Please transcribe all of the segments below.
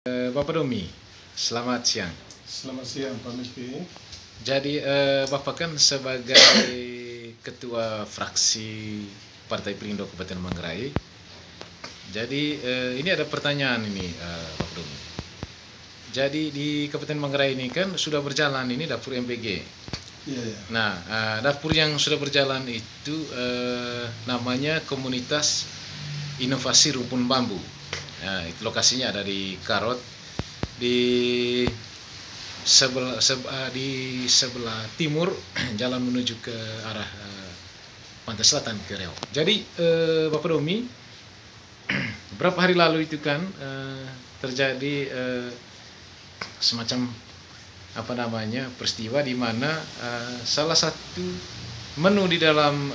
Bapak Domi, selamat siang. Selamat siang Pak Miki. Jadi Bapak kan sebagai Ketua Fraksi Partai Perindo Kabupaten Manggarai. Jadi ini ada pertanyaan ini Bapak Domi. Jadi di Kabupaten Manggarai ini kan sudah berjalan ini dapur MBG. Iya, ya. Nah, dapur yang sudah berjalan itu namanya Komunitas Inovasi Rumpun Bambu. Nah, itu lokasinya ada di Karot, di sebelah timur jalan menuju ke arah pantai selatan ke Riau. Jadi Bapak Domi, beberapa hari lalu itu kan terjadi semacam peristiwa di mana salah satu menu di dalam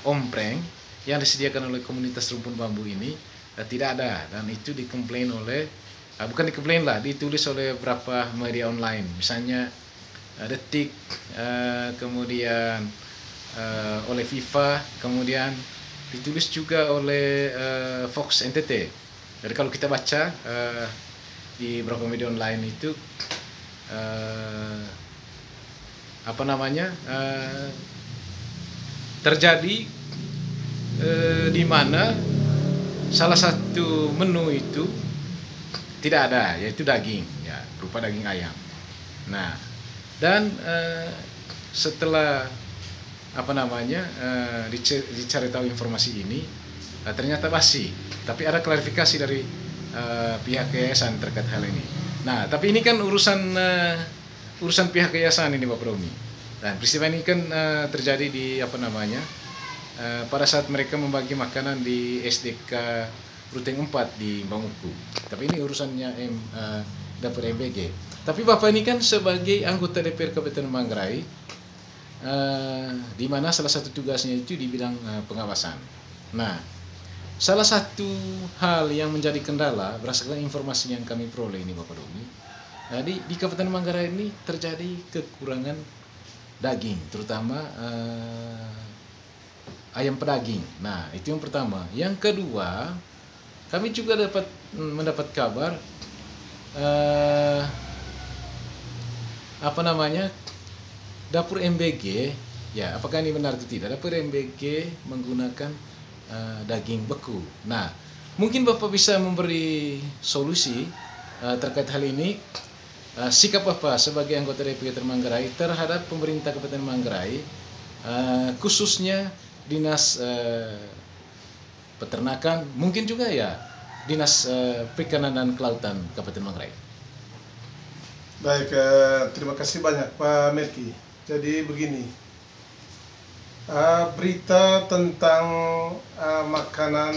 ompreng yang disediakan oleh komunitas rumpun bambu ini tidak ada, dan itu dikomplain oleh ditulis oleh beberapa media online, misalnya Detik, kemudian oleh FIFA, kemudian ditulis juga oleh Fox NTT. Jadi kalau kita baca di beberapa media online itu terjadi di mana salah satu menu itu tidak ada, yaitu daging, ya, berupa daging ayam. Nah, dan setelah dicari tahu informasi ini, ternyata basi. Tapi ada klarifikasi dari pihak yayasan terkait hal ini. Nah, tapi ini kan urusan pihak yayasan ini, Bapak Romi. Dan peristiwa ini kan terjadi di pada saat mereka membagi makanan di SDK Ruteng 4 di Banguku. Tapi ini urusannya dapur MBG. Tapi Bapak ini kan sebagai anggota DPR Kabupaten Manggarai, di mana salah satu tugasnya itu di bidang pengawasan. Nah, salah satu hal yang menjadi kendala berdasarkan informasi yang kami peroleh ini, Bapak Domi, di Kabupaten Manggarai ini terjadi kekurangan daging, terutama ayam pedaging. Nah, itu yang pertama. Yang kedua, kami juga mendapat kabar dapur MBG, ya, apakah ini benar atau tidak? Dapur MBG menggunakan daging beku. Nah, mungkin Bapak bisa memberi solusi terkait hal ini. Sikap Bapak sebagai anggota DPR Manggarai terhadap pemerintah Kabupaten Manggarai, khususnya Dinas Peternakan, mungkin juga ya Dinas Perikanan dan Kelautan Kabupaten Manggarai. Baik, terima kasih banyak Pak Melki. Jadi begini, berita tentang makanan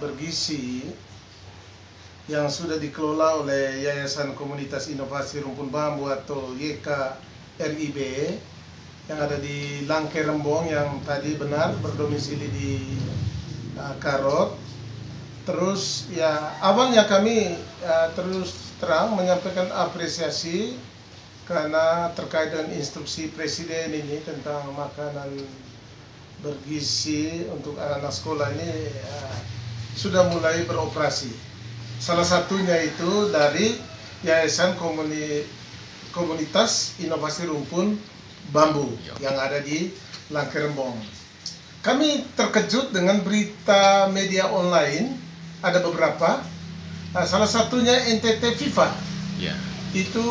bergizi yang sudah dikelola oleh Yayasan Komunitas Inovasi Rumpun Bambu atau YKRIB yang ada di Langke Rembong, yang tadi benar berdomisili di Karot. Terus ya, awalnya kami terus terang menyampaikan apresiasi karena terkait dengan instruksi Presiden ini tentang makanan bergizi untuk anak-anak sekolah ini sudah mulai beroperasi. Salah satunya itu dari Yayasan Komunitas Inovasi Rumpun Bambu yang ada di Langke Rembong. Kami terkejut dengan berita media online, ada beberapa, salah satunya NTT FIFA. Ya. Itu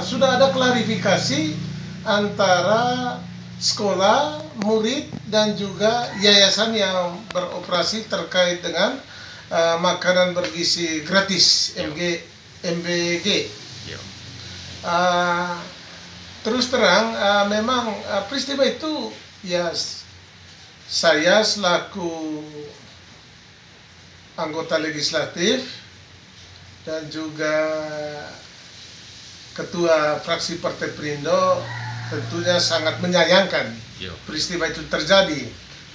sudah ada klarifikasi antara sekolah, murid, dan juga yayasan yang beroperasi terkait dengan makanan bergizi gratis MBG. Terus terang, memang peristiwa itu ya, saya selaku anggota legislatif dan juga ketua fraksi Partai Perindo tentunya sangat menyayangkan peristiwa itu terjadi,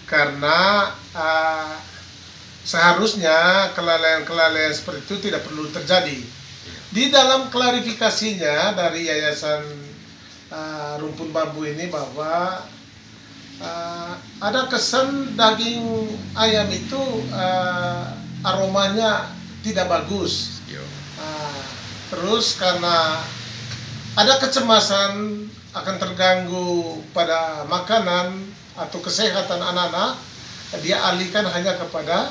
karena seharusnya kelalaian-kelalaian seperti itu tidak perlu terjadi. Di dalam klarifikasinya dari Yayasan Rumpun Bambu ini, bahwa ada kesan daging ayam itu aromanya tidak bagus. Yo. Terus karena ada kecemasan akan terganggu pada makanan atau kesehatan anak-anak, dia alihkan hanya kepada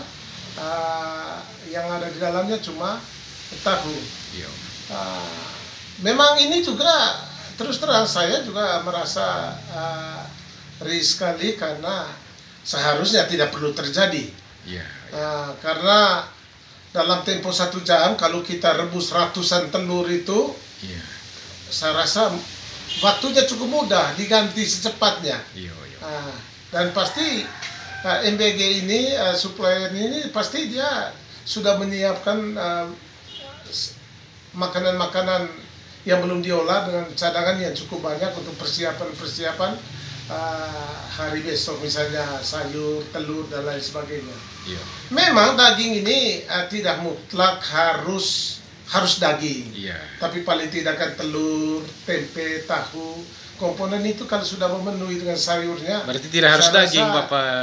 yang ada di dalamnya cuma tahu. Yo. Memang ini juga terus terang saya juga merasa risih sekali karena seharusnya tidak perlu terjadi. Iya. Karena dalam tempo 1 jam kalau kita rebus ratusan telur itu, Iya. saya rasa waktunya cukup mudah diganti secepatnya. Iya. Dan pasti MBG ini, supplier ini pasti dia sudah menyiapkan makanan-makanan yang belum diolah dengan cadangan yang cukup banyak untuk persiapan hari besok, misalnya sayur, telur dan lain sebagainya. Iya. Memang daging ini tidak mutlak harus daging. Iya. Tapi paling tidak kan telur, tempe, tahu, komponen itu kalau sudah memenuhi dengan sayurnya. Berarti tidak harus saya daging, rasa,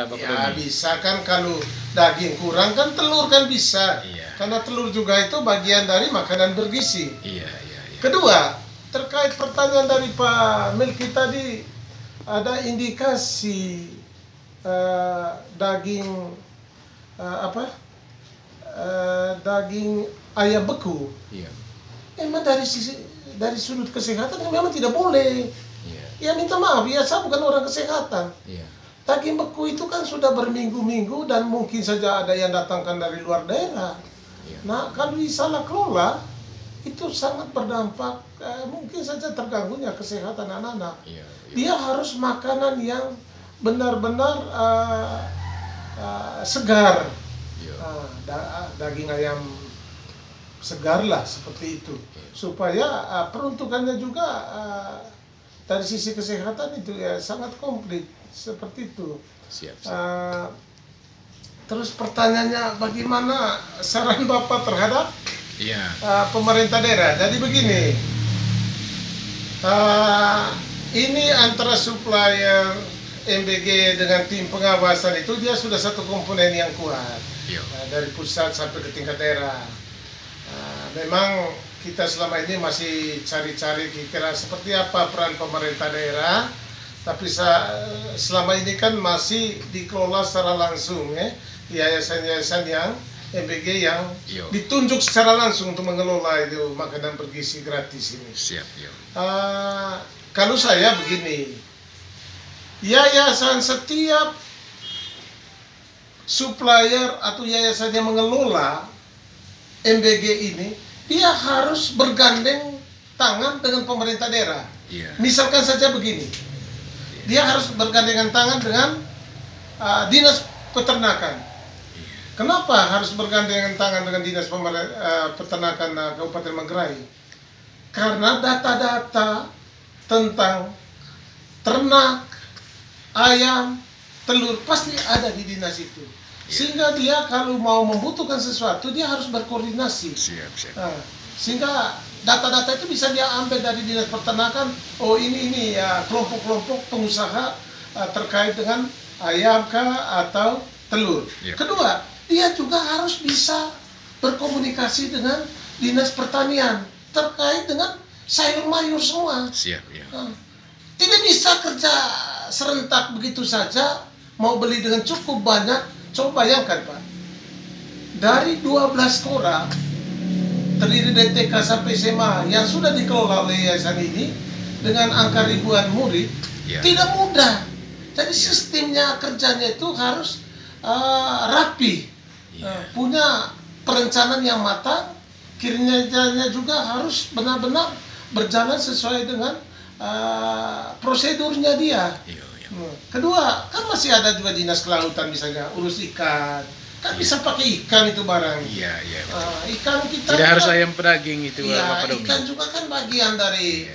Bapak Ya Doni? bisa kan, kalau daging kurang kan telur kan bisa. Iya. Karena telur juga itu bagian dari makanan bergizi. Iya. Kedua, terkait pertanyaan dari Pak Melki tadi, ada indikasi daging daging ayam beku. Iya. Memang dari sudut kesehatan memang tidak boleh. Iya. Ya minta maaf, ya saya bukan orang kesehatan. Iya. Daging beku itu kan sudah berminggu-minggu dan mungkin saja ada yang datangkan dari luar daerah. Iya. Nah, kalau disalah kelola itu sangat berdampak, mungkin saja terganggunya kesehatan anak-anak. Iya. Dia harus makanan yang benar-benar segar. Iya. Daging ayam segar lah, seperti itu. Supaya peruntukannya juga dari sisi kesehatan itu ya sangat komplit, seperti itu. Siap. Terus pertanyaannya, bagaimana saran Bapak terhadap Iya. pemerintah daerah? Jadi begini, ini antara supplier MBG dengan tim pengawasan itu dia sudah satu komponen yang kuat. Iya. Dari pusat sampai ke tingkat daerah. Memang kita selama ini masih cari-cari kira-kira seperti apa peran pemerintah daerah, tapi selama ini kan masih dikelola secara langsung ya, yayasan-yayasan yang MBG yang ditunjuk secara langsung untuk mengelola itu makanan bergizi gratis ini. Siap. Iya. Kalau saya begini, yayasan setiap supplier atau yayasan yang mengelola MBG ini, dia harus bergandeng tangan dengan pemerintah daerah. Iya. Misalkan saja begini, dia harus bergandengan tangan dengan dinas peternakan. Kenapa harus bergandengan tangan dengan dinas peternakan Kabupaten Manggarai? Karena data-data tentang ternak, ayam, telur pasti ada di dinas itu. Sehingga dia kalau mau membutuhkan sesuatu, dia harus berkoordinasi. Siap. Sehingga data-data itu bisa dia ambil dari dinas peternakan. Oh ini ya kelompok-kelompok pengusaha terkait dengan ayam kah atau telur. Iya. Kedua, dia juga harus bisa berkomunikasi dengan dinas pertanian terkait dengan sayur mayur semua. Siap. Iya. Tidak bisa kerja serentak begitu saja, mau beli dengan cukup banyak. Coba bayangkan Pak, dari 12 sekolah terdiri dari TK sampai SMA yang sudah dikelola oleh yayasan ini dengan angka ribuan murid, tidak mudah. Jadi sistemnya, kerjanya itu harus rapi, punya perencanaan yang matang, kinerjanya juga harus benar-benar berjalan sesuai dengan prosedurnya dia. Kedua, kan masih ada juga dinas kelautan misalnya, urus ikan. Kan bisa pakai ikan itu barang. Iya. Ikan kita Tidak harus ayam pedaging itu, iya, Bapak Doni. ikan juga kan bagian dari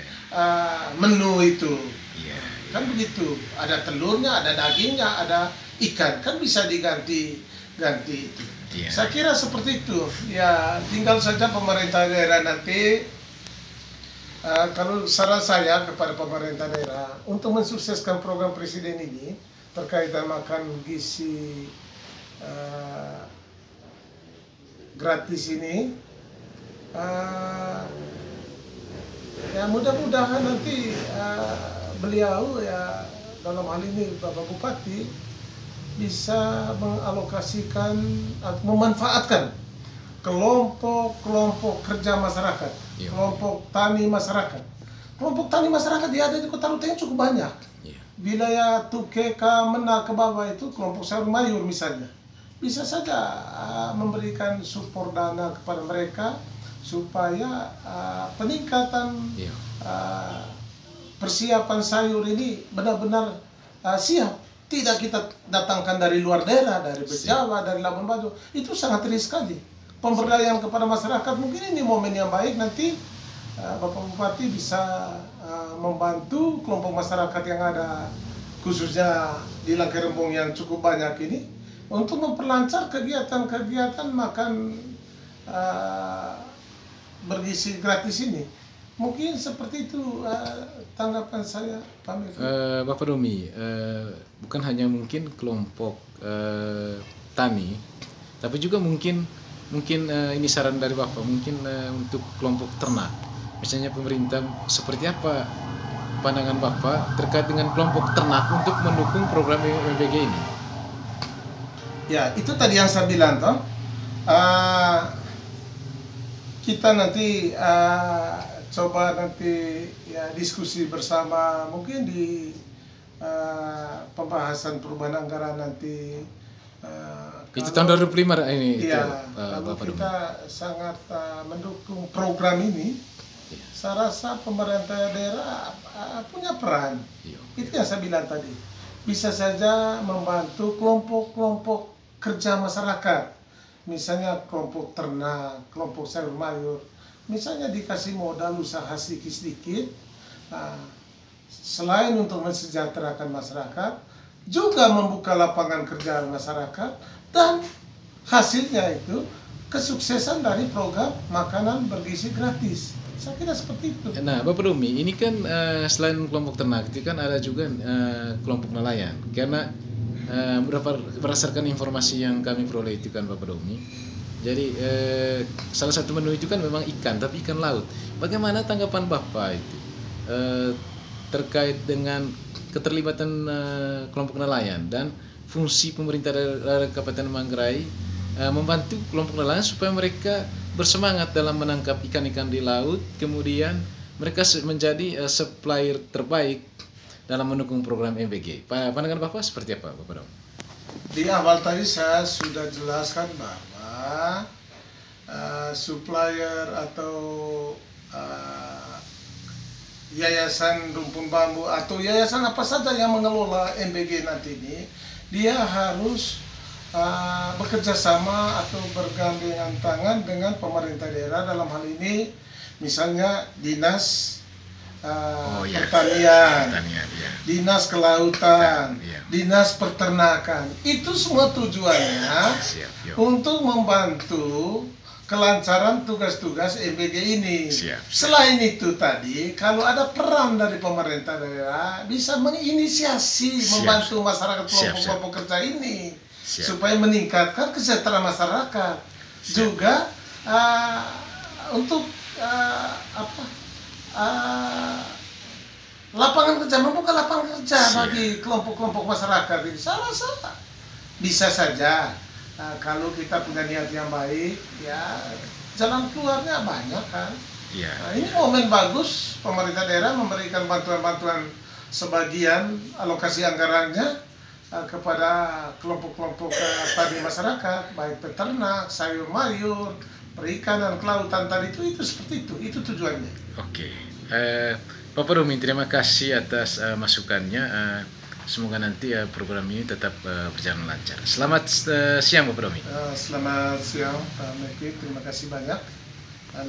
menu itu. Iya. Kan begitu. Ada telurnya, ada dagingnya, ada ikan. Kan bisa diganti itu. Iya. Saya kira seperti itu. Ya, tinggal saja pemerintah daerah nanti. Kalau saran saya kepada pemerintah daerah untuk mensukseskan program presiden ini terkait dengan makan gizi gratis ini, ya mudah-mudahan nanti beliau ya dalam hal ini Bapak Bupati bisa mengalokasikan atau memanfaatkan kelompok kerja masyarakat, kelompok tani masyarakat. Kelompok tani masyarakat yang ada di Kota Ruteng cukup banyak. Wilayah Tukeka, Mena ke bawah itu kelompok sayur mayur misalnya. Bisa saja memberikan support dana kepada mereka supaya peningkatan persiapan sayur ini benar-benar siap. Tidak kita datangkan dari luar daerah, dari Bejawa, dari Labuan Bajo. Itu sangat riskan sekali. Pemberdayaan kepada masyarakat, mungkin ini momen yang baik nanti Bapak Bupati bisa membantu kelompok masyarakat yang ada khususnya di Langkerembong yang cukup banyak ini untuk memperlancar kegiatan-kegiatan makan bergizi gratis ini. Mungkin seperti itu tanggapan saya, Pak Mirko. Bapak Romi, bukan hanya mungkin kelompok tani, tapi juga mungkin ini saran dari Bapak, mungkin untuk kelompok ternak. Misalnya pemerintah seperti apa pandangan Bapak terkait dengan kelompok ternak untuk mendukung program MBG ini? Ya, itu tadi yang saya bilang toh. Kita nanti coba nanti ya diskusi bersama mungkin di pembahasan perubahan anggaran nanti. Itu tahun 2005 ini. Iya, kalau kita sangat mendukung program ini. Saya rasa pemerintah daerah punya peran. Itu yang saya bilang tadi. Bisa saja membantu kelompok-kelompok kerja masyarakat. Misalnya kelompok ternak, kelompok sayur mayur. Misalnya dikasih modal usaha sedikit-sedikit. Selain untuk mensejahterakan masyarakat, juga membuka lapangan kerja masyarakat. Dan hasilnya itu kesuksesan dari program makanan bergizi gratis. Saya kira seperti itu. Nah, Bapak Romi, ini kan selain kelompok ternak, itu kan ada juga kelompok nelayan. Karena berdasarkan informasi yang kami peroleh itu kan Bapak Romi, jadi salah satu menu itu kan memang ikan, tapi ikan laut. Bagaimana tanggapan Bapak itu terkait dengan keterlibatan kelompok nelayan dan fungsi pemerintah daerah Kabupaten Manggarai membantu kelompok nelayan supaya mereka bersemangat dalam menangkap ikan-ikan di laut, kemudian mereka menjadi supplier terbaik dalam mendukung program MBG. Pandangan Bapak seperti apa, Bapak Dom? Di awal tadi saya sudah jelaskan bahwa supplier atau yayasan rumpun bambu atau yayasan apa saja yang mengelola MBG nanti ini, dia harus bekerja sama atau bergandengan tangan dengan pemerintah daerah, dalam hal ini misalnya dinas pertanian, dinas kelautan, dinas peternakan. Itu semua tujuannya untuk membantu kelancaran tugas-tugas MBG ini. Selain itu tadi, kalau ada peran dari pemerintah daerah bisa menginisiasi, membantu masyarakat kelompok-kelompok kerja ini supaya meningkatkan kesejahteraan masyarakat. Juga untuk lapangan kerja, membuka lapangan kerja bagi kelompok-kelompok masyarakat ini. Saya rasa bisa saja. Kalau kita punya niat yang baik, ya jalan keluarnya banyak kan. Ini momen bagus pemerintah daerah memberikan bantuan-bantuan sebagian alokasi anggarannya kepada kelompok-kelompok tani masyarakat, baik peternak, sayur mayur, perikanan, kelautan tadi itu seperti itu tujuannya. Oke, Bapak Romi, terima kasih atas masukannya. Semoga nanti program ini tetap berjalan lancar. Selamat siang Bapak Romi. Selamat siang Pak Meki, terima kasih banyak.